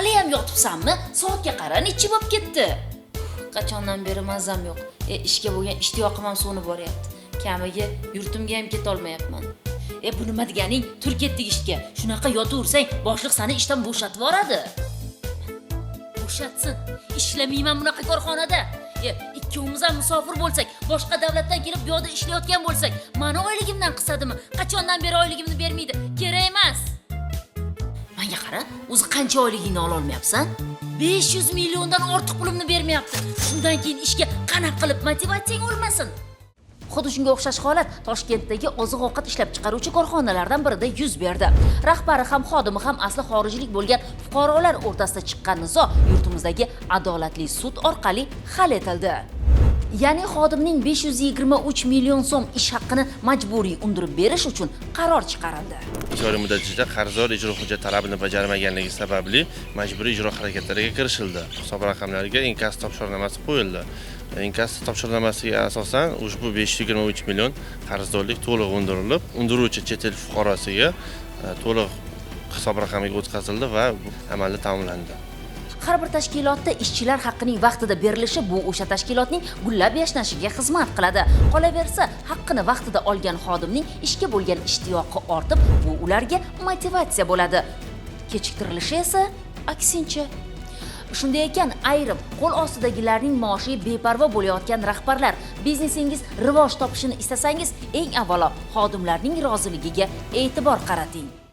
hali ham yotibsanmi? Soatga qara, necha bo'lib ketdi? Qachondan beri mazam yo'q. Ishga bo'lgan ishtiyoqim ham so'nib boryapti. Kamiga yurtimga ham keta olmayapman. Bu nima deganing? Tur ketdik ishga. Shunaqa yotaversang, boshliq seni ishdan bo'shatib yuboradi. Bo'shatsin. Ishlamayman bunaqa korxonada. Ikkovimiz ham musofir bo'lsak, boshqa davlatdan kelib bu yerda ishlayotgan bo'lsak, meni oyligimdan qisadimi? Qachondan beri oyligimni bermaydi? Kerak emas. Menga qara, o'zi qancha oyligingni ola olmayapsan? 500 milliondan ortiq pulimni bermayapti. Shundan keyin ishga qanaqa qilib motivatsiyang o'lmasin? Xuddi shunga o'xshash holat Toshkentdagi oziq-ovqat ishlab chiqaruvchi korxonalardan birida yuz berdi. Rahbari ham xodimi ham asli xorijlik bo'lgan fuqarolar o'rtasida chiqqan nizo yurtimizdagi adolatli sud orqali hal etildi. Ya'ni xodimning 523 million so'm ish haqqini majburiy undirib berish uchun qaror chiqarildi. Joriy muddat ichida qarzdor ijro hujjat talabini bajarmaganligi sababli majburiy ijro harakatlariga kirishildi. Hisob raqamlariga inkas topshiriqnomasi qo'yildi. Inkas topshiriqnomasiga asosan ushbu 523 million qarzdorlik to'liq undirilib, undiruvchi chet el fuqarosiga to'liq hisob raqamiga o'tkazildi va amalda ta'minlandi. Har bir tashkilotda ishchilar haqqining vaqtida berilishi bu o'sha tashkilotning gullab yashnashiga xizmat qiladi. Qolaversa, haqqini vaqtida olgan xodimning ishga bo'lgan ishtiyoqi ortib, bu ularga motivatsiya bo'ladi. Kechiktirilishi esa aksincha. Shunday ekan, ayrim qo'l ostidagilarning maoshi beparvo bo'layotgan rahbarlar, biznesingiz rivoj topishini istasangiz, eng avvalo xodimlarning roziligiga e'tibor qarating.